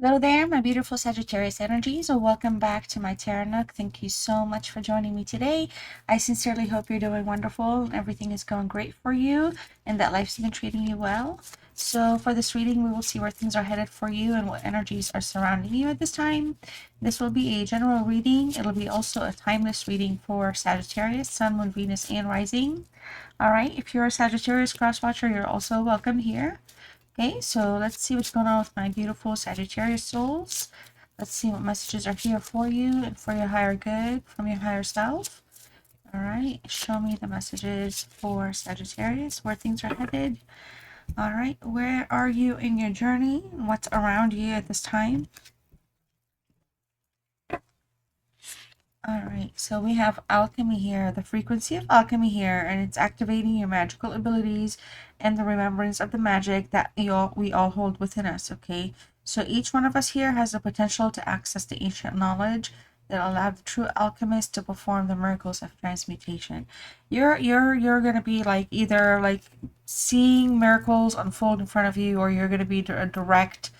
Hello there, my beautiful Sagittarius energies. So welcome back to my Tarot Nook. Thank you so much for joining me today. I sincerely hope you're doing wonderful and everything is going great for you and that life's been treating you well. So for this reading, we will see where things are headed for you and what energies are surrounding you at this time. This will be a general reading. It'll be also a timeless reading for Sagittarius, Sun, Moon, Venus, and Rising. All right, if you're a Sagittarius cross watcher, you're also welcome here. Okay, so let's see what's going on with my beautiful Sagittarius souls. Let's see what messages are here for you and for your higher good from your higher self. All right, show me the messages for Sagittarius, where things are headed. All right, where are you in your journey? What's around you at this time? All right, so we have alchemy here, the frequency of alchemy here, and it's activating your magical abilities and the remembrance of the magic that we all hold within us, okay? So each one of us here has the potential to access the ancient knowledge that allow the true alchemist to perform the miracles of transmutation. You're gonna be like either like seeing miracles unfold in front of you, or you're gonna be a direct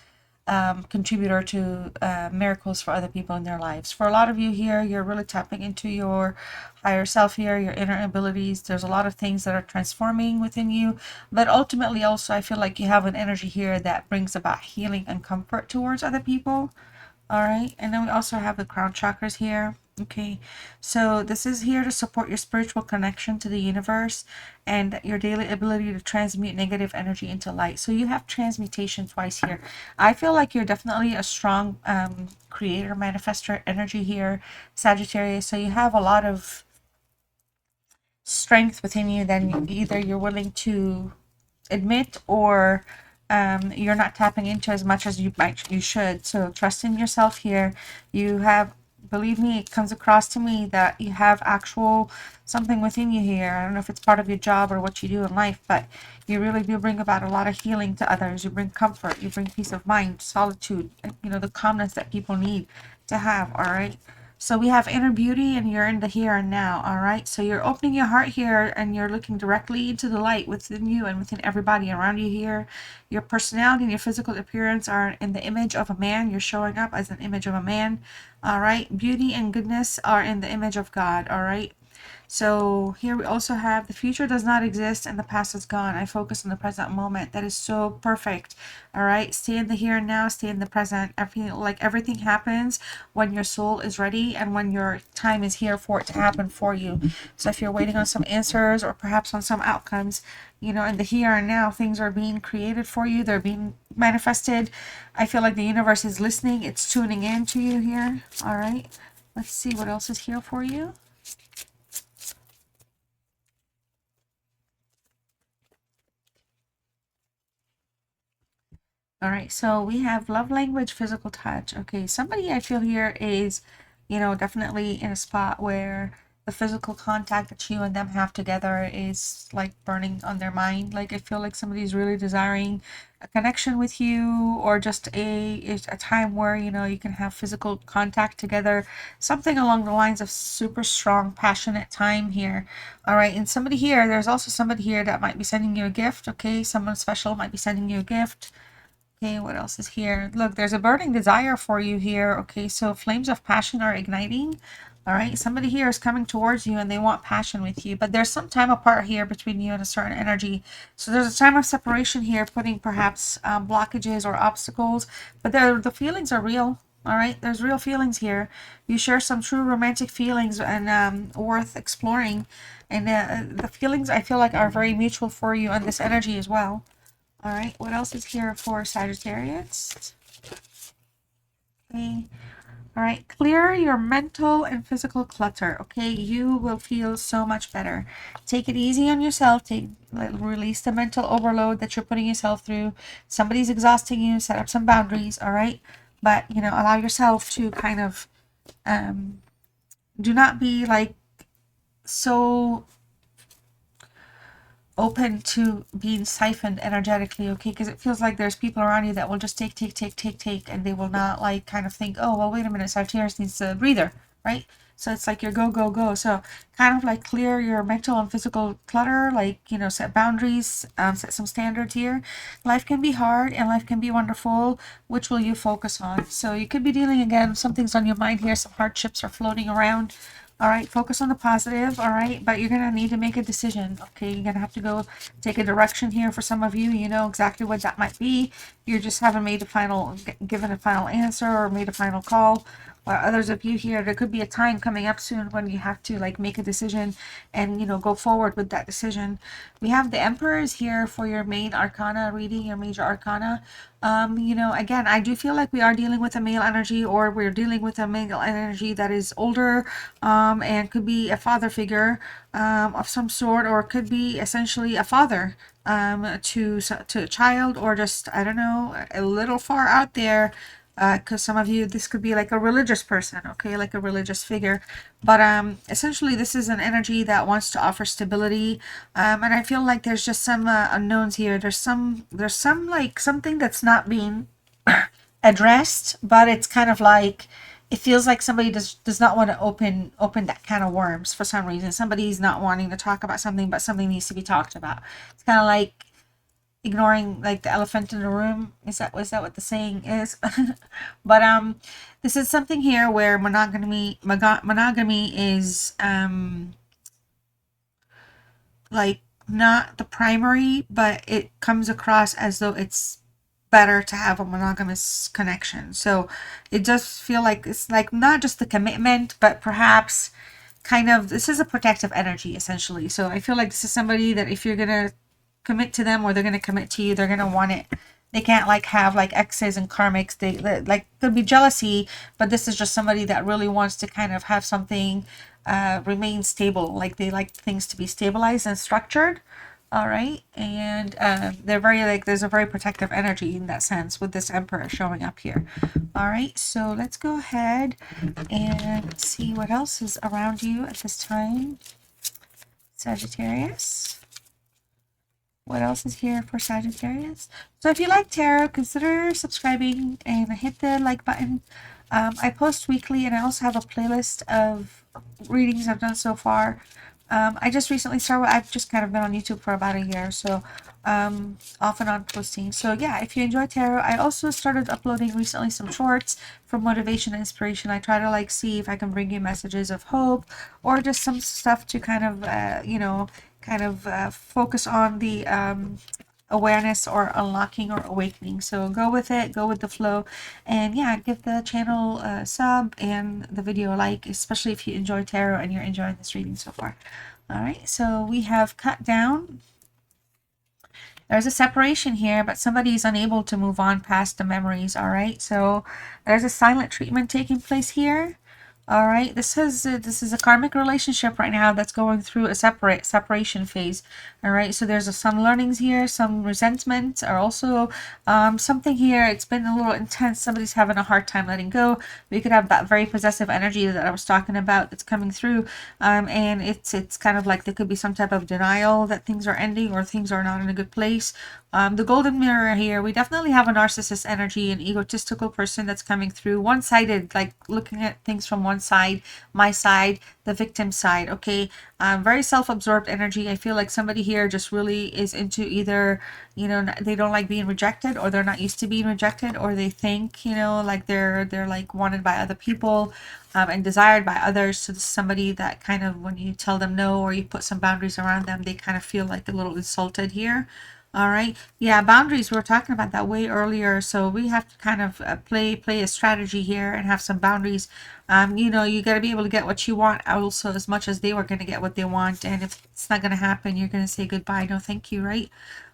contributor to miracles for other people in their lives. For a lot of you here, you're really tapping into your higher self here, your inner abilities. There's a lot of things that are transforming within you, but ultimately also I feel like you have an energy here that brings about healing and comfort towards other people. All right, and then we also have the crown chakras here. Okay, so this is here to support your spiritual connection to the universe and your daily ability to transmute negative energy into light. So you have transmutation twice here. I feel like you're definitely a strong creator, manifestor energy here, Sagittarius. So you have a lot of strength within you that either you're willing to admit or you're not tapping into as much as you should. So trust in yourself here. You have, believe me, it comes across to me that you have actual something within you here. I don't know if it's part of your job or what you do in life, but you really do bring about a lot of healing to others. You bring comfort, you bring peace of mind, solitude, you know, the calmness that people need to have. All right, so we have inner beauty and you're in the here and now. All right, so you're opening your heart here and you're looking directly into the light within you and within everybody around you here. Your personality and your physical appearance are in the image of a man. You're showing up as an image of a man. All right, beauty and goodness are in the image of God. All right, so here we also have the future does not exist and the past is gone. I focus on the present moment. That is so perfect. All right, stay in the here and now, stay in the present. Everything happens when your soul is ready and when your time is here for it to happen for you. So if you're waiting on some answers or perhaps on some outcomes, you know, in the here and now, things are being created for you. They're being manifested. I feel like the universe is listening. It's tuning in to you here. All right, let's see what else is here for you. All right, so we have love language, physical touch. Okay, somebody I feel here is, you know, definitely in a spot where the physical contact that you and them have together is like burning on their mind. Like I feel like somebody's really desiring a connection with you, or just a time where, you know, you can have physical contact together. Something along the lines of super strong, passionate time here. All right, and somebody here, there's also somebody here that might be sending you a gift. Okay, someone special might be sending you a gift. Okay, what else is here? Look, there's a burning desire for you here. Okay, so flames of passion are igniting. All right, somebody here is coming towards you and they want passion with you, but there's some time apart here between you and a certain energy. So there's a time of separation here, putting perhaps blockages or obstacles, but the feelings are real. All right, there's real feelings here. You share some true romantic feelings and worth exploring. And the feelings I feel like are very mutual for you and this energy as well. All right, what else is here for Sagittarius? Okay. All right, clear your mental and physical clutter. Okay, you will feel so much better. Take it easy on yourself. Release the mental overload that you're putting yourself through. Somebody's exhausting you. Set up some boundaries. All right, but you know, allow yourself to kind of do not be like so open to being siphoned energetically, okay? Because it feels like there's people around you that will just take, and they will not like kind of think, oh, well, wait a minute, Sagittarius needs a breather, right? So it's like you're go, go, go. So kind of like clear your mental and physical clutter, like, you know, set boundaries, set some standards here. Life can be hard and life can be wonderful. Which will you focus on? So you could be dealing again, something's on your mind here, some hardships are floating around. All right, focus on the positive. All right, but you're gonna need to make a decision. Okay, you're gonna have to go take a direction here. For some of you, you know exactly what that might be. You just haven't made a final, given a final answer or made a final call. Or others of you here, there could be a time coming up soon when you have to like make a decision and, you know, go forward with that decision. We have the Emperor is here for your main arcana reading, your major arcana. You know, again, I do feel like we are dealing with a male energy, or we're dealing with a male energy that is older, and could be a father figure of some sort, or could be essentially a father to a child, or just, I don't know, a little far out there, because some of you, this could be like a religious person, okay, like a religious figure. But essentially this is an energy that wants to offer stability, and I feel like there's just some unknowns here. There's some like something that's not being addressed, but it's kind of like, it feels like somebody does not want to open that kind of worms for some reason. Somebody's not wanting to talk about something, but something needs to be talked about. It's kind of like ignoring like the elephant in the room. Is that what the saying is? But this is something here where monogamy is like not the primary, but it comes across as though it's better to have a monogamous connection. So it does feel like it's like not just the commitment, but perhaps kind of, this is a protective energy essentially. So I feel like this is somebody that if you're gonna commit to them, or they're gonna commit to you, they're gonna want it. They can't like have like exes and karmics. They like, could be jealousy, but this is just somebody that really wants to kind of have something remain stable. Like they like things to be stabilized and structured. All right, and they're very like, there's a very protective energy in that sense with this Emperor showing up here. All right, so let's go ahead and see what else is around you at this time, Sagittarius. What else is here for Sagittarius? So if you like tarot, consider subscribing and hit the like button. I post weekly, and I also have a playlist of readings I've done so far. I just recently started, I've just kind of been on YouTube for about a year, so off and on posting. So yeah, if you enjoy tarot, I also started uploading recently some shorts for motivation and inspiration. I try to like see if I can bring you messages of hope, or just some stuff to kind of, you know, kind of focus on the awareness or unlocking or awakening. So go with it, go with the flow, and yeah, give the channel a sub and the video a like, especially if you enjoy tarot and you're enjoying this reading so far. All right, so we have cut down. There's a separation here, but somebody is unable to move on past the memories. All right, so there's a silent treatment taking place here. All right, this is a karmic relationship right now that's going through a separation phase. All right, so there's some learnings here, some resentment, or also something here. It's been a little intense. Somebody's having a hard time letting go. We could have that very possessive energy that I was talking about that's coming through, and it's kind of like there could be some type of denial that things are ending or things are not in a good place. The golden mirror here, we definitely have a narcissist energy, an egotistical person that's coming through, one-sided, like looking at things from one side, my side, the victim side. Okay, very self-absorbed energy. I feel like somebody here just really is into either, you know, they don't like being rejected, or they're not used to being rejected, or they think, you know, like they're like wanted by other people, and desired by others. So this is somebody that kind of, when you tell them no, or you put some boundaries around them, they kind of feel like a little insulted here. All right, yeah, boundaries, we were talking about that way earlier. So we have to kind of play a strategy here and have some boundaries. You know, you got to be able to get what you want also, as much as they were going to get what they want. And if it's not going to happen, you're going to say goodbye, no thank you, right?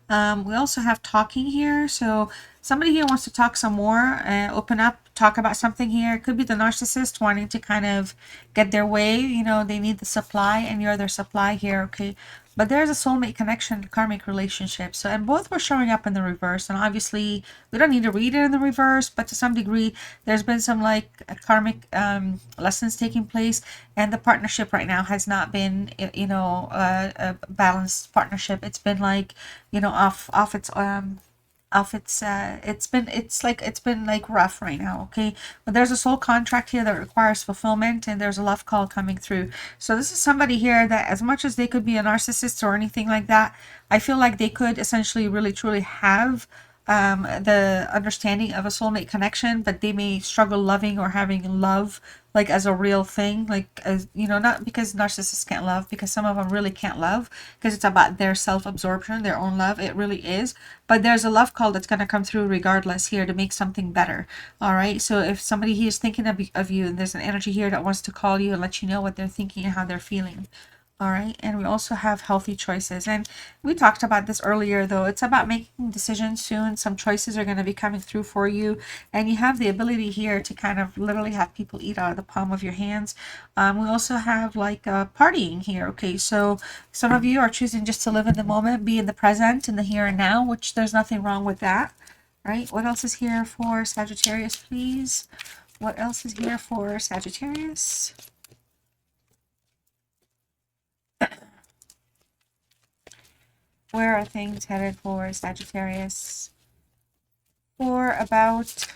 We also have talking here. So somebody here wants to talk some more, open up, talk about something here. It could be the narcissist wanting to kind of get their way. You know, they need the supply and you're their supply here, okay? But there's a soulmate connection, karmic relationship. So, and both were showing up in the reverse. And obviously, we don't need to read it in the reverse, but to some degree, there's been some like karmic lessons taking place. And the partnership right now has not been, you know, a balanced partnership. It's been like, you know, off its of it's been like rough right now, okay? But there's a soul contract here that requires fulfillment, and there's a love call coming through. So this is somebody here that, as much as they could be a narcissist or anything like that, I feel like they could essentially really truly have the understanding of a soulmate connection, but they may struggle loving or having love like as a real thing, like, as you know, not because narcissists can't love, because some of them really can't love because it's about their self-absorption, their own love. It really is. But there's a love call that's going to come through regardless here to make something better. All right, so if somebody here is thinking of you, and there's an energy here that wants to call you and let you know what they're thinking and how they're feeling. All right, and we also have healthy choices. And we talked about this earlier, though. It's about making decisions soon. Some choices are going to be coming through for you. And you have the ability here to kind of literally have people eat out of the palm of your hands. We also have like partying here. Okay, so some of you are choosing just to live in the moment, be in the present, in the here and now, which there's nothing wrong with that. Right? What else is here for Sagittarius, please? What else is here for Sagittarius? Where are things headed for Sagittarius? For about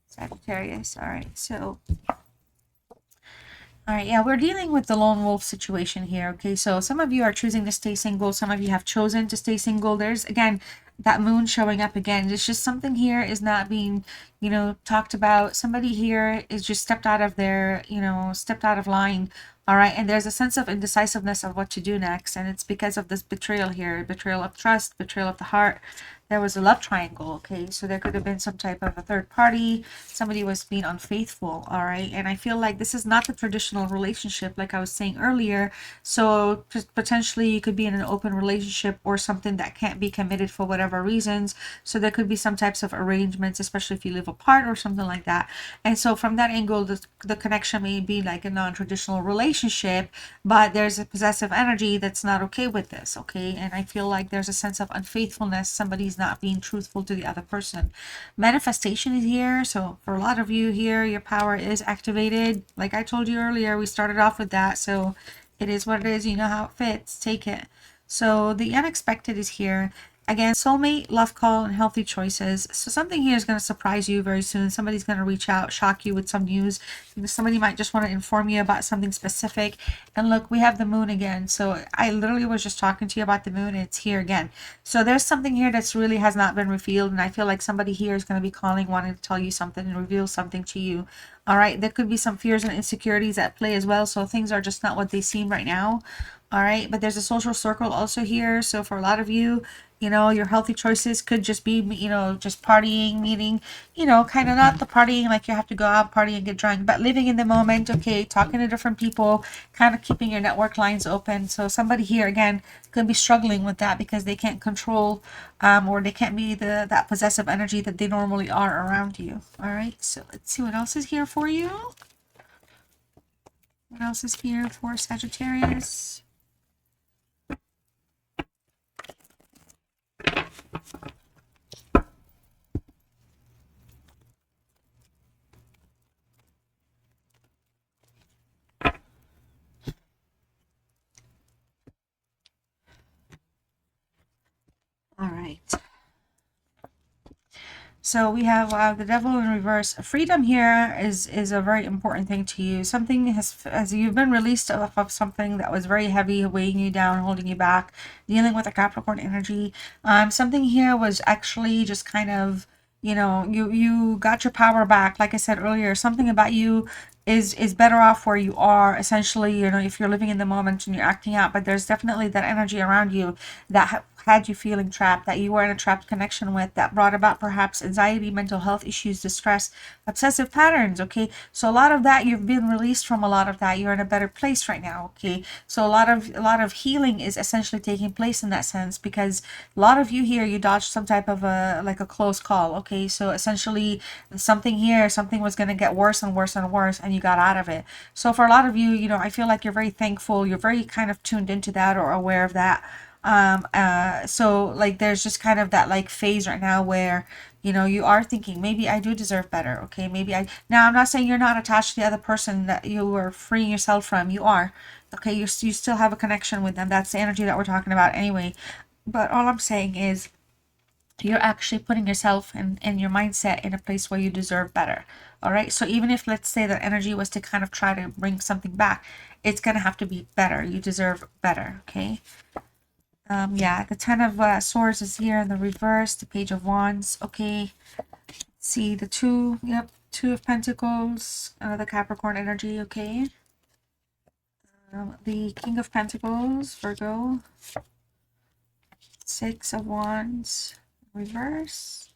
Sagittarius. All right, so all right, yeah, we're dealing with the lone wolf situation here. Okay, so some of you are choosing to stay single. Some of you have chosen to stay single. There's, again, that moon showing up again. It's just something here is not being, talked about. Somebody here is just stepped out of their, stepped out of line. All right, and there's a sense of indecisiveness of what to do next. And it's because of this betrayal here, betrayal of trust, betrayal of the heart. There was a love triangle, okay? So there could have been some type of a third party. Somebody was being unfaithful, all right? And I feel like this is not the traditional relationship, like I was saying earlier. So potentially you could be in an open relationship or something that can't be committed for whatever reasons. So there could be some types of arrangements, especially if you live apart or something like that. And so from that angle, the connection may be like a non-traditional relationship, but there's a possessive energy that's not okay with this, okay? And I feel like there's a sense of unfaithfulness. Somebody's not being truthful to the other person. Manifestation is here. So for a lot of you here, your power is activated. Like I told you earlier, we started off with that. So it is what it is. You know how it fits. Take it. So the unexpected is here. Again, soulmate, love call, and healthy choices. So something here is going to surprise you very soon. Somebody's going to reach out, shock you with some news. Somebody might just want to inform you about something specific. And look, we have the moon again. So I literally was just talking to you about the moon, and it's here again. So there's something here that's really has not been revealed. And I feel like somebody here is going to be calling, wanting to tell you something and reveal something to you. All right, there could be some fears and insecurities at play as well. So things are just not what they seem right now. All right, but there's a social circle also here. So for a lot of you, your healthy choices could just be, just partying, meaning, kind of not the partying like you have to go out, party and get drunk, but living in the moment, okay, talking to different people, kind of keeping your network lines open. So somebody here, again, could be struggling with that because they can't control or they can't be that possessive energy that they normally are around you. All right, so let's see what else is here for you. What else is here for Sagittarius? All right. So we have the devil in reverse. Freedom here is a very important thing to you. Something as you've been released of something that was very heavy, weighing you down, holding you back, dealing with a Capricorn energy. Something here was actually just kind of, you got your power back. Like I said earlier, something about you is better off where you are, essentially, if you're living in the moment and you're acting out. But there's definitely that energy around you that had you feeling trapped, that you were in a trapped connection with, that brought about perhaps anxiety, mental health issues, distress, obsessive patterns, okay? So a lot of that, you've been released from a lot of that. You're in a better place right now, okay? So a lot of healing is essentially taking place in that sense, because a lot of you here, you dodged some type of like a close call, okay? So essentially something was going to get worse and worse and worse, and you got out of it. So for a lot of you, I feel like you're very thankful. You're very kind of tuned into that or aware of that. So like there's just kind of that like phase right now where you are thinking, maybe I do deserve better, okay? Now I'm not saying you're not attached to the other person that you are freeing yourself from. You are, okay? You still have a connection with them. That's the energy that we're talking about anyway. But all I'm saying is you're actually putting yourself and your mindset in a place where you deserve better. All right. So even if, let's say, that energy was to kind of try to bring something back, it's going to have to be better. You deserve better. Okay. Yeah, the Ten of Swords is here in the reverse, the Page of Wands. Okay. See the two, yep, Two of Pentacles, the Capricorn energy. Okay. The King of Pentacles, Virgo. Six of Wands, reverse.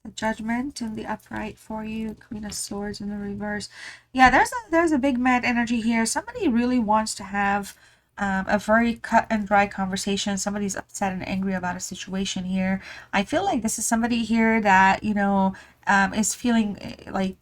The Judgment in the upright for you, Queen of Swords in the reverse. Yeah, there's a big mad energy here. Somebody really wants to have a very cut and dry conversation. Somebody's upset and angry about a situation here. I feel like this is somebody here that, is feeling like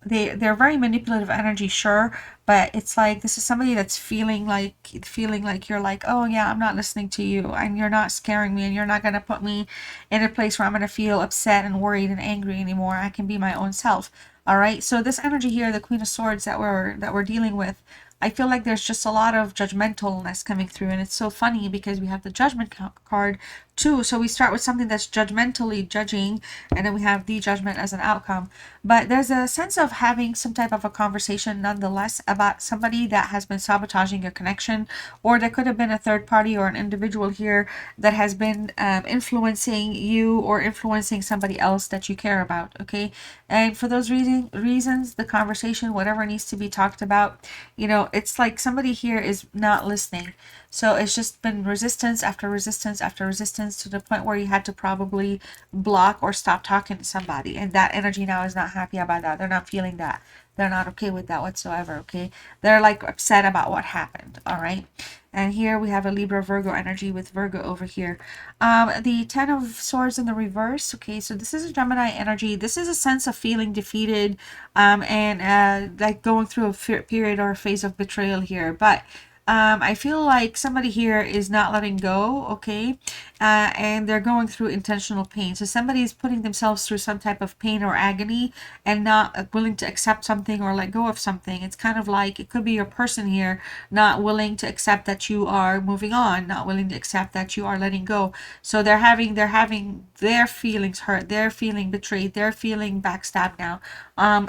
they're very manipulative energy, sure, but it's like this is somebody that's feeling like you're like, oh yeah, I'm not listening to you, and you're not scaring me, and you're not gonna put me in a place where I'm gonna feel upset and worried and angry anymore. I can be my own self. All right. So this energy here, the Queen of Swords that we're dealing with, I feel like there's just a lot of judgmentalness coming through, and it's so funny because we have the Judgment card too. So we start with something that's judgmentally judging, and then we have the Judgment as an outcome. But there's a sense of having some type of a conversation nonetheless about somebody that has been sabotaging your connection, or there could have been a third party or an individual here that has been influencing you or influencing somebody else that you care about. Okay. And for those reasons, the conversation, whatever needs to be talked about, it's like somebody here is not listening. So it's just been resistance after resistance after resistance to the point where you had to probably block or stop talking to somebody. And that energy now is not happy about that. They're not feeling that. They're not okay with that whatsoever. Okay. They're like upset about what happened. All right. And here we have a Libra Virgo energy with Virgo over here. The Ten of Swords in the reverse. Okay, so this is a Gemini energy. This is a sense of feeling defeated and like going through a period or a phase of betrayal here. But I feel like somebody here is not letting go, okay? And they're going through intentional pain. So somebody's putting themselves through some type of pain or agony and not willing to accept something or let go of something. It's kind of like it could be your person here not willing to accept that you are moving on, not willing to accept that you are letting go. So they're having their feelings hurt, they're feeling betrayed, they're feeling backstabbed now.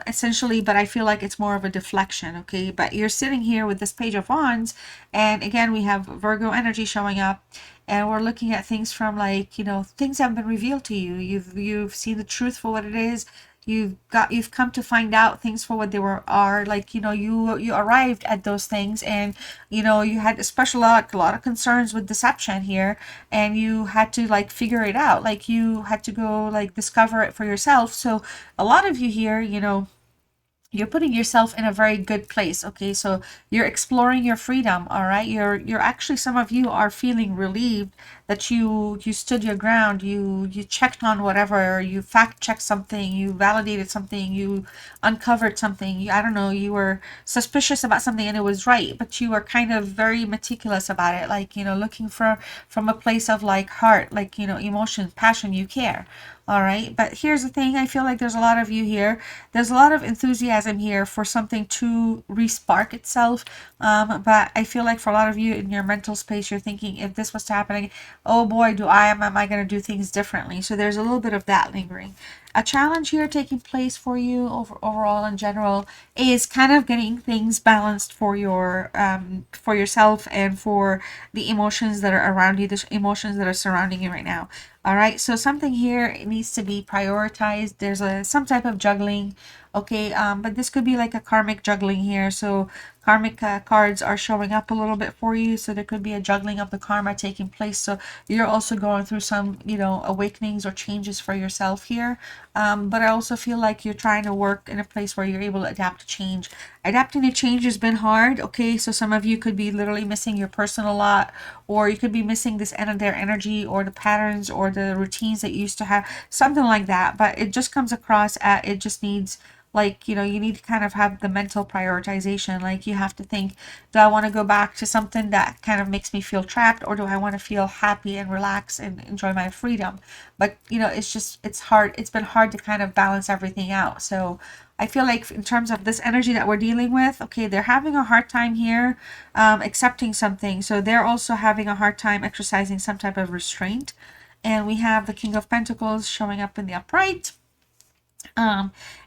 Essentially, but I feel like it's more of a deflection, okay? But you're sitting here with this Page of Wands, and again, we have Virgo energy showing up, and we're looking at things from like, things have been revealed to you. You've seen the truth for what it is. You've come to find out things for what they are like. You arrived at those things, and you had a lot of concerns with deception here, and you had to like figure it out. Like you had to go like discover it for yourself. So a lot of you here, you're putting yourself in a very good place. Okay, so you're exploring your freedom. All right, you're actually, some of you are feeling relieved that you stood your ground. You checked on whatever, you fact checked something, you validated something, you uncovered something. I don't know, you were suspicious about something and it was right, but you were kind of very meticulous about it, like looking from a place of like heart, like emotion, passion, you care. All right, but here's the thing. I feel like there's a lot of you here. There's a lot of enthusiasm here for something to respark itself. But I feel like for a lot of you in your mental space, you're thinking, if this was to happen, oh boy, am I going to do things differently? So there's a little bit of that lingering. A challenge here taking place for you overall in general is kind of getting things balanced for yourself and for the emotions that are around you, the emotions that are surrounding you right now. All right, so something here needs to be prioritized. There's some type of juggling, okay, but this could be like a karmic juggling here. So karmic cards are showing up a little bit for you, so there could be a juggling of the karma taking place. So you're also going through some awakenings or changes for yourself here, but I also feel like you're trying to work in a place where you're able to adapt to change. Adapting to change has been hard, okay? So some of you could be literally missing your person a lot, or you could be missing their energy or the patterns or the routines that you used to have, something like that. But it just comes across at, it just needs, like, you need to kind of have the mental prioritization. Like you have to think, do I want to go back to something that kind of makes me feel trapped, or do I want to feel happy and relax and enjoy my freedom? But it's hard. It's been hard to kind of balance everything out. So I feel like in terms of this energy that we're dealing with, okay, they're having a hard time here accepting something. So they're also having a hard time exercising some type of restraint. And we have the King of Pentacles showing up in the upright.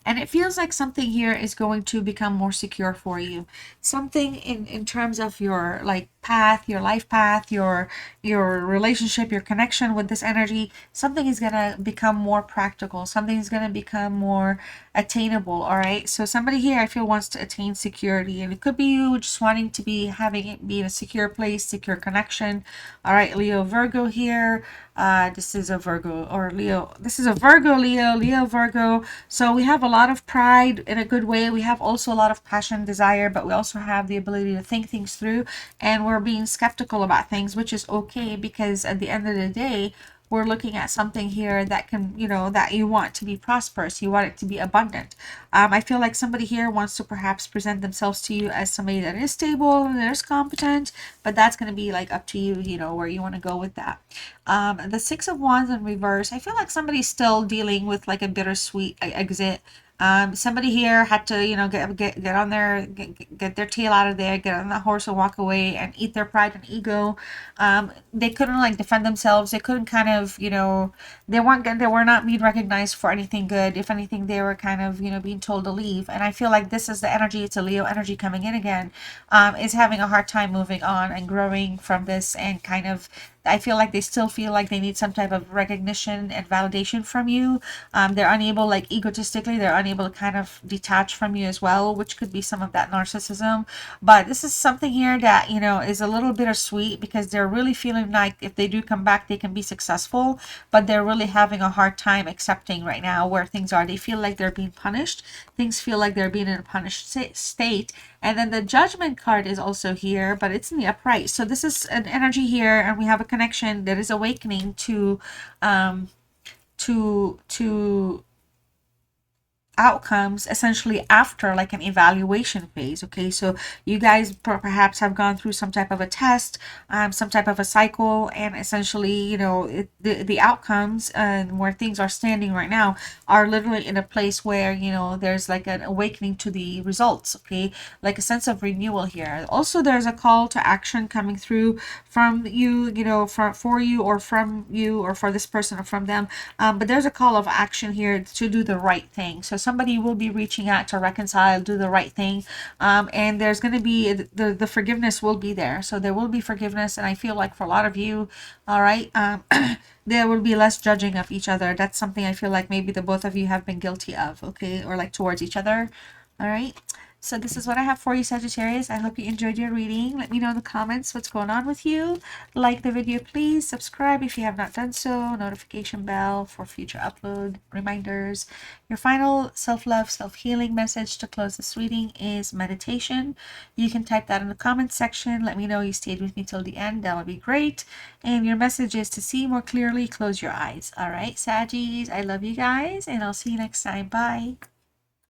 And it feels like something here is going to become more secure for you. Something in terms of your like path, your life path, your relationship, your connection with this energy. Something is gonna become more practical. Something is gonna become more attainable. All right. So somebody here I feel wants to attain security, and it could be you just wanting to be having it be in a secure place, secure connection. All right, Leo, Virgo here. This is a Virgo or Leo. This is a Virgo, Leo, Virgo. So we have a lot of pride in a good way. We have also a lot of passion, desire, but we also have the ability to think things through, and we're being skeptical about things, which is okay, because at the end of the day, we're looking at something here that can, you know, that you want to be prosperous. You want it to be abundant. I feel like somebody here wants to perhaps present themselves to you as somebody that is stable and is competent, but that's going to be like up to you, you know, where you want to go with that. The Six of Wands in reverse. I feel like somebody's still dealing with like a bittersweet exit. Somebody here had to, you know, get on their get their tail out of there, get on the horse and walk away and eat their pride and ego. They couldn't like defend themselves. They couldn't kind of, you know, they were not being recognized for anything good. If anything, they were kind of, you know, being told to leave. And I feel like this is the energy. It's a Leo energy coming in again. Is having a hard time moving on and growing from this, and kind of, I feel like they still feel like they need some type of recognition and validation from you. They're unable, like egotistically, they're unable to kind of detach from you as well, which could be some of that narcissism. But this is something here that, you know, is a little bittersweet, because they're really feeling like if they do come back, they can be successful, but they're really having a hard time accepting right now where things are. They feel like they're being punished. Things feel like they're being in a punished state. And then the Judgment card is also here, but it's in the upright. So this is an energy here, and we have a connection that is awakening to outcomes essentially after like an evaluation phase. Okay, so you guys perhaps have gone through some type of a test, some type of a cycle, and essentially, you know, the outcomes and where things are standing right now are literally in a place where, you know, there's like an awakening to the results. Okay, like a sense of renewal here. Also, there's a call to action coming through from you, you know, for you, or from you, or for this person, or from them. But there's a call of action here to do the right thing. So somebody will be reaching out to reconcile, do the right thing, and there's going to be the forgiveness will be there. So there will be forgiveness, and I feel like for a lot of you, all right, there will be less judging of each other. That's something I feel like maybe the both of you have been guilty of, okay, or like towards each other. All right. So this is what I have for you, Sagittarius. I hope you enjoyed your reading. Let me know in the comments what's going on with you. Like the video, please. Subscribe if you have not done so. Notification bell for future upload reminders. Your final self-love, self-healing message to close this reading is meditation. You can type that in the comments section. Let me know you stayed with me till the end. That would be great. And your message is to see more clearly, close your eyes. All right, Saggies, I love you guys, and I'll see you next time. Bye.